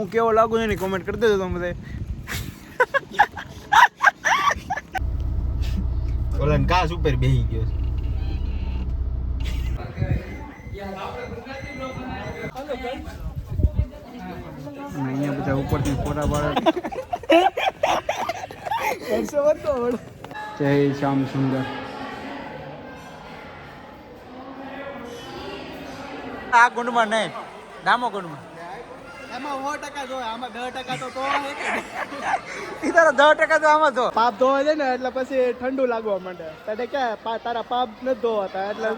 હું કેવો લાગુ છું એની કોમેન્ટ કરી દેજો તમે બધા. ઓલા ઘાસ ઉપર બેહી ગયો છે. અહીંયા બધા ઉપરથી ફોટા પાડે. જય શ્યામ સુંદર. આ ગુંડમાં નહીં, દામો ગુંડમાં. એમાં 100% જોય, આમાં 10% તો ઈ તારા 10% તો આમાં તો પાપ ધોવા છે ને એટલે પછી ઠંડુ લાગવા માંડે. તને ક્યાં તારા પાપ નથી ધોવાતા એટલે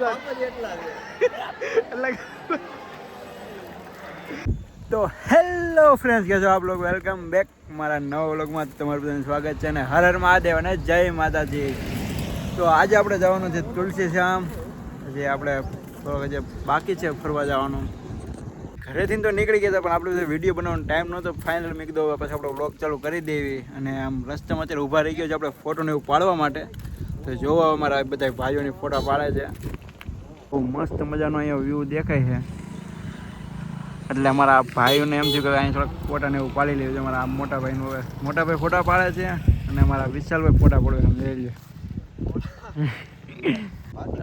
તો હેલો ફ્રેન્ડ્સ, કેમ છો આપ લોકો? વેલકમ બેક મારા નવા વ્લોગમાં. તમારું બધાનું સ્વાગત છે અને હર હર મહાદેવ અને જય માતાજી. તો આજે આપણે જવાનું છે તુલસી શ્યામ. જે આપણે થોડોક જે બાકી છે ફરવા જવાનું. ઘરેથી તો નીકળી ગયા હતા પણ આપણે વિડીયો બનાવવાનો ટાઈમ નહોતો. ફાઇનલ મેં કીધું પછી આપણે વ્લોગ ચાલુ કરી દેવી. અને આમ રસ્તામાં અત્યારે ઊભા રહી ગયો છે આપણે ફોટોને એવું પાડવા માટે. તો જોવા અમારા બધા ભાઈઓની ફોટા પાડે છે. બહુ મસ્ત મજાનો અહીંયા વ્યૂ દેખાય છે. એટલે અમારા ભાઈઓને એમ થયું કે અહીં થોડાક ફોટાને એવું પાડી લેવું છે. અમારા મોટા ભાઈનું હવે મોટા ભાઈ ફોટા પાડે છે અને અમારા વિશાલભાઈ ફોટા પડે એમ લઈ લે.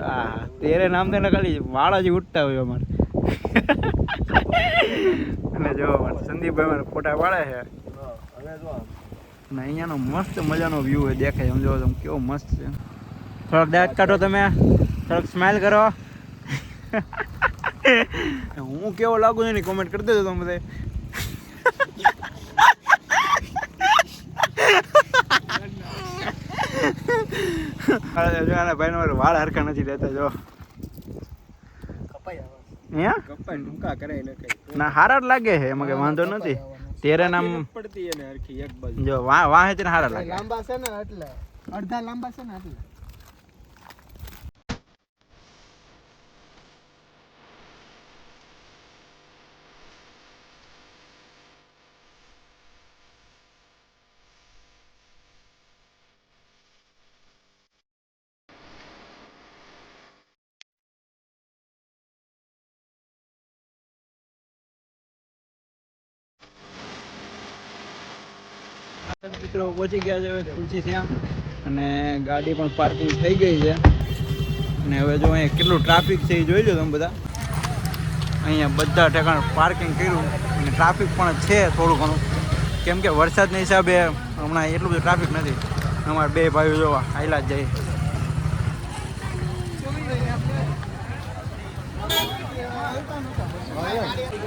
હા, તેરે નામ તેને ખાલી વાળા જ ઉઠતા હોય અમારે. અને જો સંદીપભાઈ મારે ફોટા પાડે છે અને અહીંયાનો મસ્ત મજાનો વ્યૂ હોય દેખાય. સમજો તમે કેવો મસ્ત છે. થોડાક દાંત કાઢો, તમે થોડાક સ્માઇલ કરો. હું કેવો લાગુ છું એની કોમેન્ટ કરી દેજો તમે બધા. ભાઈ નો વાળ હરખા નથી રહેતા. જો ના હારા જ લાગે છે, એમાં કઈ વાંધો નથી. તેરે નામ જો વાહ છે ને હારા લાગે. લાંબા છે ને એટલે અડધા લાંબા છે ને એટલે મિત્રો પહોંચી ગયા છે હવે તુલસી શ્યામ. અને ગાડી પણ પાર્કિંગ થઈ ગઈ છે. અને હવે જો અહીંયા કેટલું ટ્રાફિક છે એ જોઈ લો તમે બધા. અહીંયા બધા ઠેકાણ પાર્કિંગ કર્યું અને ટ્રાફિક પણ છે થોડું ઘણું. કેમ કે વરસાદના હિસાબે હમણાં એટલું બધું ટ્રાફિક નથી. અમારા બે ભાઈઓ જોવા હાઈલા જ જાય.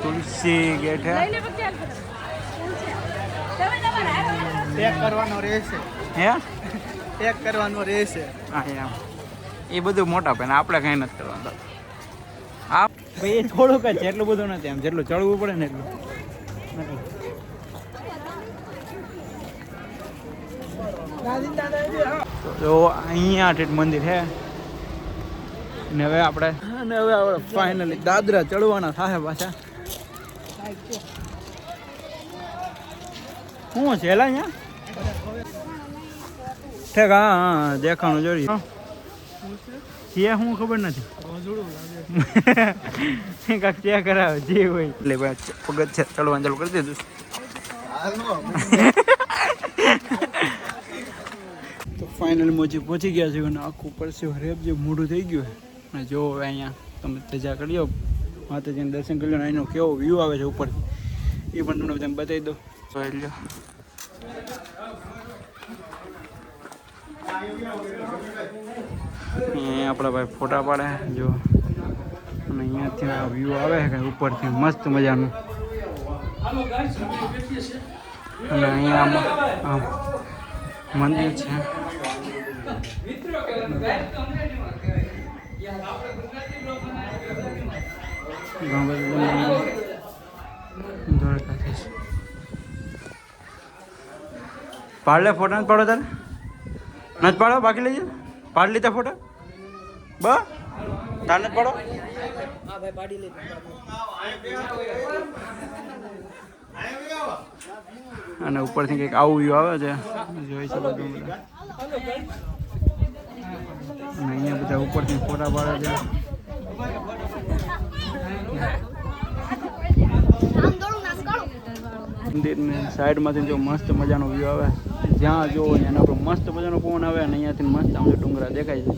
તુલસી ગેટ હે. ટેગ કરવાનો રહેશે. હે ટેગ કરવાનો રહેશે. હા એમ એ બધું મોટા ભાઈ, આપણે કંઈ નથી કરવાનું. આ ભાઈ એ થોડુંક જ છે, એટલું બધું નથી. એમ જેટલું ચડવું પડે ને એટલું. તો અહીંયા ઠેઠ મંદિર છે. ને હવે આપણે ફાઇનલી દાદરા ચડવાના થાય પાછા. શું છે એલા અહીંયા ઠેક? હા દેખાણું જોઈ છે. શું ખબર નથી. કાંક ચેક કરાવે જે હોય. એટલે પગત છે ચડવાનું ચાલુ કરી દીધું. તો ફાઇનલ પહોંચી ગયા છે અને આખું પરસે રેપ જે મોઢું થઈ ગયું છે. અને જો અહીંયા તમે તજા કરી લો, માતાજીને દર્શન કરી લો. એનો કેવો વ્યૂ આવે છે ઉપર એ પણ તમને તમે બતાવી દો. જોઈ લો. આપણા ભાઈ ફોટા પાડે જો. અને અહીંયાથી આ વ્યૂ આવે છે ઉપરથી મસ્ત મજાનું. અને અહીંયા મંદિર છે. પાડ લે ફોટા નથી પાડો તારે? નથી પાડો બાકી લઈ જાય. પાડ લીધા ફોટા બસ તાર નથી પાડો. અને ઉપરથી કંઈક આવું વ્યૂ આવે છે જોઈ શકો તમે. અને અહીંયા બધા ઉપરથી ફોટા પાડે છે. મંદિરની સાઈડમાંથી જો મસ્ત મજાનો વ્યૂ આવે, જ્યાં જો અહીંયા આપણો મસ્ત મજાનો પવન આવે અને અહીંયાથી મસ્ત આમ ડુંગરા દેખાય છે.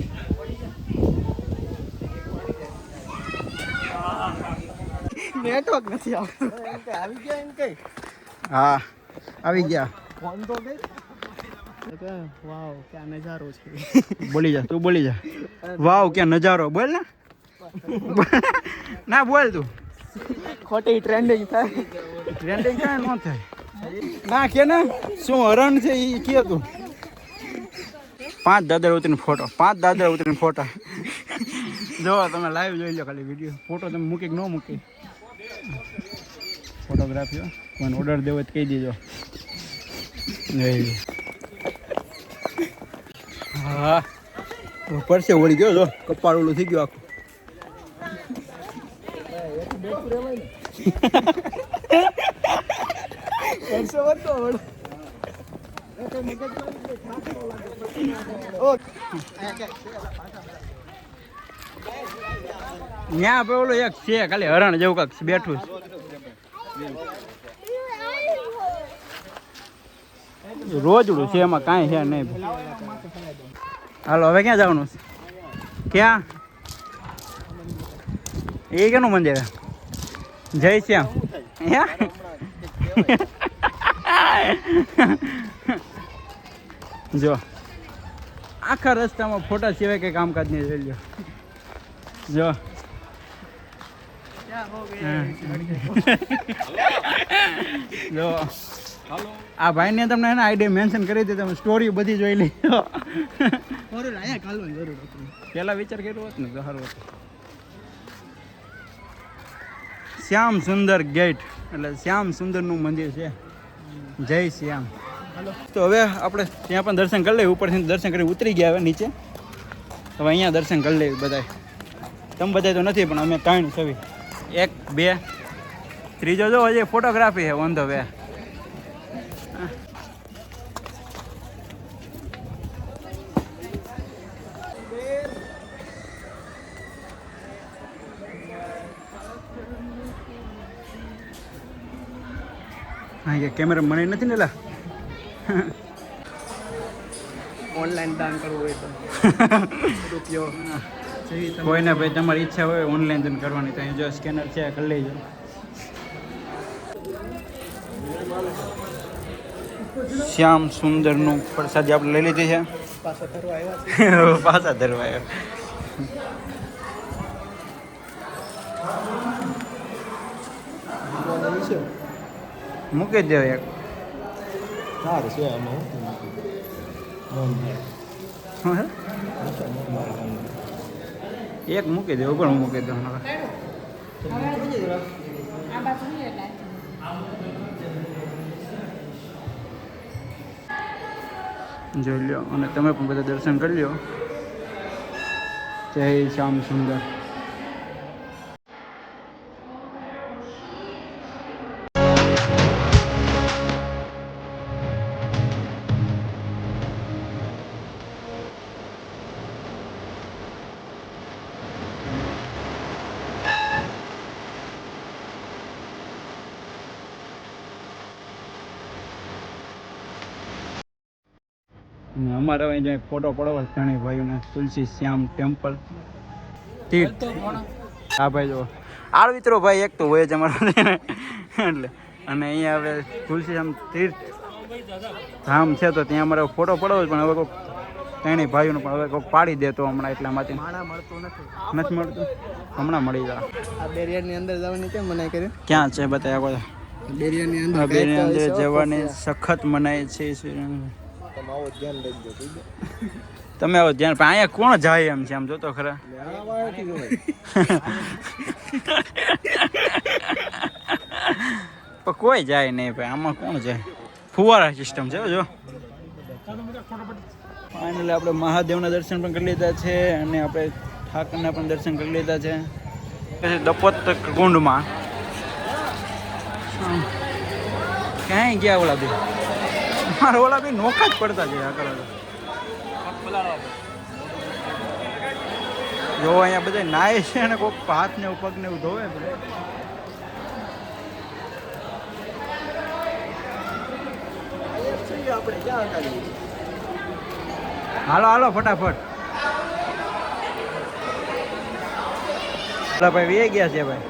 નેટવર્ક નથી આવતું. આવી ગયા એમ કઈ? હા આવી ગયા. ફોન તો કઈ. વાવ ક્યાં નજારો છે. બોલી જા તું, બોલી જા. વાવ ક્યાં નજારો, બોલ ને. ના બોલ તું. ખોટી ટ્રેન્ડિંગ થાય. ટ્રેન્ડિંગ કાંઈ ન થાય. ના કે ને શું હરણ છે એ કે તું. 5 દાદર ઉતરીને ફોટો, 5 દાદર ઉતરીને ફોટા. જો તમે લાઈવ જોઈ લો ખાલી વિડીયો. ફોટો તમે મૂકી કે ન મૂકી. ફોટોગ્રાફી મને ઓર્ડર દેવો તો કહી દીધો. હા પરસે વળી ગયો જો, કપાળ ઓલું થઈ ગયું આખું. ત્યાં પેલું એક છે ખાલી હરણ જેવું કાંક બેઠું છે. રોજડું છે એમાં કાંઈ છે નહીં. હાલો હવે ક્યાં જવાનું છે? ક્યાં એ કેનું મંદિર? જય શ્યામ. જો આખા રસ્તામાં ફોટા સિવાય કઈ કામકાજ નહીં. જોઈ લો જો. જો આ ભાઈને તમને એને આઈડી મેન્શન કરી દીધી, તમે સ્ટોરી બધી જોઈ લી. પેલા વિચાર કર્યો હોત ને તો સારું હતું. શ્યામ સુંદર ગેટ એટલે શ્યામ સુંદરનું મંદિર છે. જય શ્યામ. તો હવે આપણે ત્યાં પણ દર્શન કરી લઈએ. ઉપરથી દર્શન કરી ઉતરી ગયા હવે નીચે. હવે અહીંયા દર્શન કરી લેવી બધાય. તમે બધા તો નથી પણ અમે 3 છવી. 1 2 ત્રીજો જો હજી ફોટોગ્રાફી છે ઓન ધ વે. હા કે કેમેરા મને નથી ને લા. ઓનલાઈન દાન કરવું હોય તો રૂપિયો કોઈને ભાઈ તમારી ઈચ્છા હોય ઓનલાઈન દાન કરવાની તો અહીં જો સ્કેનર છે કરી લેજો. શ્યામ સુંદરનું પ્રસાદી આપણે લઈ લીધી છે. પાછા ફરવા આવ્યા છે. પાછા ધરવા આવ્યા. મૂકી જ દેવ એક. સારું છે આમાં. એક મૂકી દેવું પણ હું મૂકી દઉં. જોઈ લો અને તમે પણ બધા દર્શન કરી લો. જય શ્યામ સુંદર. અમારે હવે જ્યાં ફોટો પડવા ઘણી ભાઈઓને તુલસી શ્યામ ટેમ્પલ તીર્થ. હા ભાઈ જો આ મિત્રો ભાઈ એક તો હોય જ અમારો એટલે. અને અહીંયા હવે તુલસી શ્યામ તીર્થ ધામ છે તો ત્યાં અમારે ફોટો પડવો જ. પણ હવે કોઈક ત્રણેય ભાઈઓને પણ હવે કોઈક પાડી દેતો હમણાં એટલામાંથી મળતું નથી મળતું. હમણાં મળી જાય. આ બેરિયરની અંદર જવાની કેમ મનાઈ કરી? ક્યાં છે બતાવ્યા બધા? બેરિયરની અંદર બેરિયરની અંદર જવાની સખત મનાય છે. તમે આવો ધ્યાન. પણ અહીંયા કોણ જાય એમ છે આમ જોતો ખરા. પણ કોઈ જાય નહીં ભાઈ. આમાં કોણ જાય? ફુવારા સિસ્ટમ છે જો. ફાઇનલી આપણે મહાદેવના દર્શન પણ કરી લીધા છે અને આપણે ઠાકરના પણ દર્શન કરી લીધા છે. પછી દપોત કુંડમાં ક્યાંય ગયા ઓલા બી. મારા ઓલા બી નોખા જ પડતા છે આગળ. જો અહીંયા બધા નાય છે અને કોઈક હાથ ને પગ ને એવું ધોવે બધા. આપણે ક્યાં હતા? હાલો હાલો ફટાફટ. હાલો ભાઈ વે ગયા છે ભાઈ.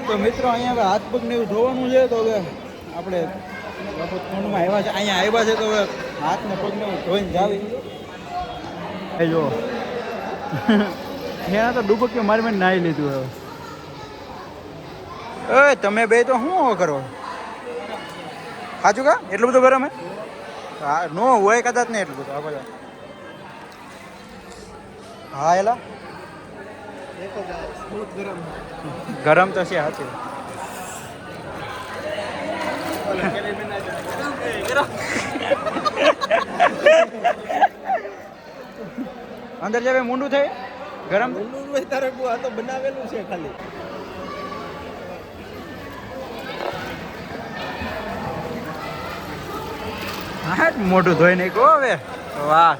તો મિત્રો અહીંયા હવે હાથ પગ ને એવું ધોવાનું છે. તો હવે આપણે કુંડમાં આવ્યા છે, અહીંયા આવ્યા છે તો હવે હાથ ને પગ ને એવું ધોઈને જાવી. એ જો ત્યાં તો ડૂબકી મારી મેં નાહી લીધું હવે. એ તમે બે તો શું કરો? સાચું કા એટલું બધું ગરમ હે? હા નો હોય કદાચ નહીં એટલું બધું. આ બધા હા એલા ગરમ તો છે સાચું. અંદર જે મૂંડું થાય ગરમ તારે આ તો બનાવેલું છે ખાલી. હા મોઢું ધોઈ નાખો હવે. વાહ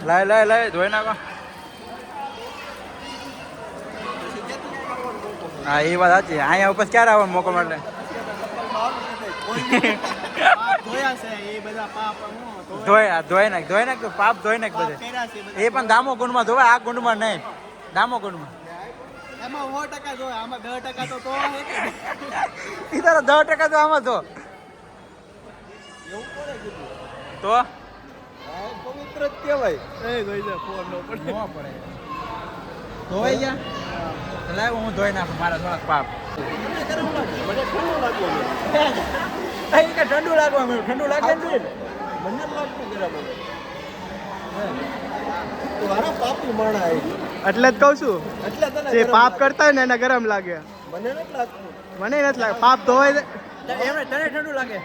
લાય લાય લાય ધોઈ નાખો. હા એ વાત સાચી. અહીંયા ઉપર ક્યારે આવવાનો મોકો મળે? ધોઈ નાખ તો પાપ ધોઈ નાખ બધે. એ પણ દામો કુંડમાં ધોવાય, આ કુંડમાં નહીં. દામો કુંડમાં એમાં 100% જોય, આમાં 10% તો એ તારો 10% તો આમાં ધો તો પવિત્ર જ કહેવાય. ફોન નો પડે ધોવાઈ ગયા. લાવ હું ધોઈ નાખું મારા થોડાક પાપ. ઠંડુ લાગવા મળ્યું. ઠંડુ લાગે ને મને લાગતું બરાબર. તો હારા પાપી માણા એટલે જ કહું છું. એટલે જે પાપ કરતા હોય ને એને ગરમ લાગે. મને નથી લાગતું. મને નથી લાગે. પાપ ધોવાઈ જાય એમને તને ઠંડુ લાગે.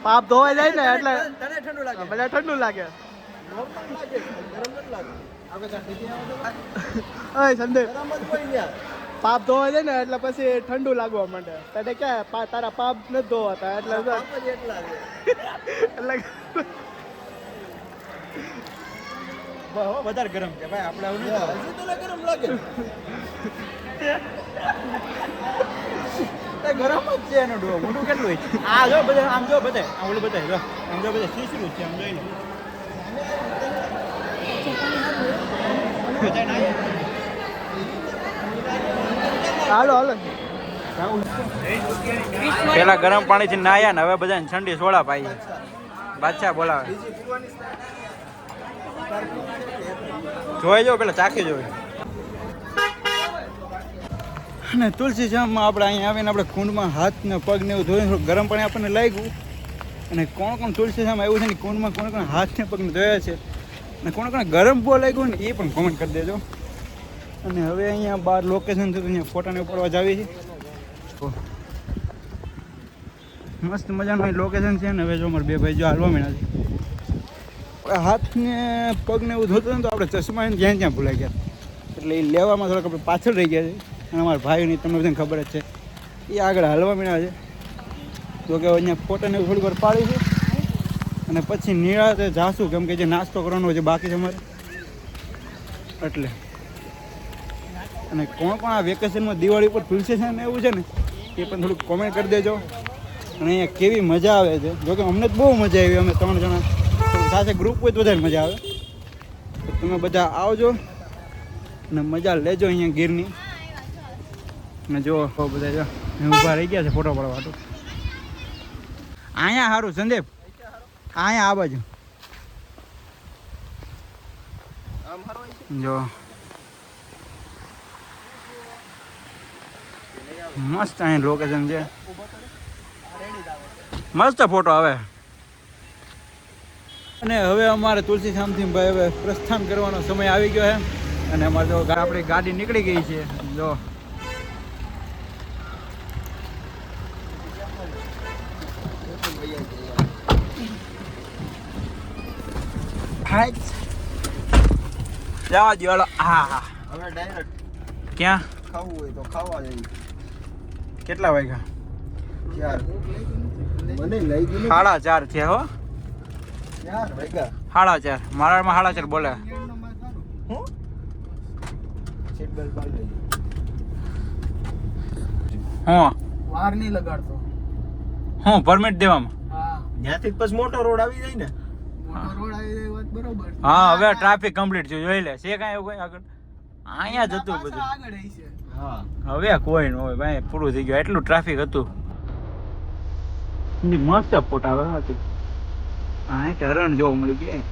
પાપ ધોવાઈ જાય ને એટલે તને ઠંડુ લાગે. મને ઠંડુ લાગે. ઓય સંદીપ, પાપ ધોવાઈ જાય ને એટલે પછી ઠંડુ લાગવા માંડે. તને ક્યાં તારા પાપ નથી ધોવાતા એટલે વધારે ગરમ છે ભાઈ. આપણે આવું નહીં ગરમ લાગે. ગરમ જ છે એનો ડો. મોટું કેટલું હોય? આ જો બધા આમ જો બધા આ ઓલું બધા જો આમ જો બધા સીસરું છે આમ જોઈને. હાલો હાલો. પેલા ગરમ પાણીથી નાયા ને હવે બધાને ઠંડી સોડા પાઈ. બાદશાહ બોલાવે. જોઈ જો પેલા ચાખી જોઈ. અને તુલસી શ્યામમાં આપણે અહીંયા આવીને આપણે કુંડમાં હાથ ને પગ ને એવું ધોઈને થોડું ગરમ પાણી આપણને લાગ્યું. અને કોણ કોણ તુલસી શ્યામ આવ્યું છે ને કુંડમાં કોણ કોણ હાથ ને પગને ધોયા છે અને કોણ કોણ ગરમ બહુ લાગ્યું ને એ પણ કોમેન્ટ કરી દેજો. અને હવે અહીંયા બહાર લોકેશન છે તો અહીંયા ફોટાને ઉપડવા જાવી છે. મસ્ત મજાનું લોકેશન છે ને હવે જો અમારે બે ભાઈ જો હાલવા મળ્યા છે. હાથ ને પગ ને એવું ધોતું ને તો આપણે ચશ્મા જ્યાં ત્યાં ભૂલાઈ ગયા એટલે એ લેવામાં થોડાક આપણે પાછળ રહી ગયા છે. અને અમારા ભાઈની તમને બધાને ખબર જ છે એ આગળ હાલવા મળ્યા છે. તો કે અહીંયા ફોટાને એવું થોડીક વાર પાડીશું અને પછી નિરાતે જાશું કેમ કે જે નાસ્તો કરવાનો છે બાકી છે અમારે એટલે. અને કોણ કોણ આ વેકેશનમાં દિવાળી ઉપર તુલસી છે ને એવું છે ને એ પણ થોડુંક કોમેન્ટ કરી દેજો. અને અહીંયા કેવી મજા આવે છે. જોકે અમને જ બહુ મજા આવી. અમે 3 જણા સાથે ગ્રુપ હોય તો વધારે મજા આવે. તો તમે બધા આવજો અને મજા લેજો અહીંયા ગીરની. અને જો બધા જો ઊભા રહી ગયા છે ફોટો પાડવા માટે. અહીંયા સારું સંદીપ, અહીંયા આ બાજુ જો મસ્ત અહીં લોકેશન છે. મસ્ત ફોટો આવે. અને હવે અમારે તુલસી શ્યામથી ભાઈ હવે પ્રસ્થાન કરવાનો સમય આવી ગયો છે. અને અમારે જો આપણી ગાડી નીકળી ગઈ છે. જો જવા દો હાલો. હા હવે ડાયરેક્ટ ક્યાં ખાવું હોય તો ખાવા જઈએ. કેટલા વાગ્યા? મને લઈ ગયું 4:30 થયા હો. 4 વાગ્યા. 4:30 મારામાં 4:30 બોલે. હું સીટ બેલ્ટ બાંધી હા બહાર નહીં લગાડતો. હું પરમિટ દેવામાં હા, ત્યાંથી પછી મોટો રોડ આવી જાય ને. મોટો રોડ આવી જાય વાત બરોબર. હા હવે ટ્રાફિક કમ્પ્લીટ થયું જોઈ લે છે કાંઈ એવું કઈ આગળ અહીંયા જ હતું બધું આગળ આવી છે. હા હવે કોઈ ન હોય ભાઈ પૂરું થઈ ગયું એટલું ટ્રાફિક હતું મસ્ત ફોટા આવે હતું હા એક હરણ જોવા મળી ગયા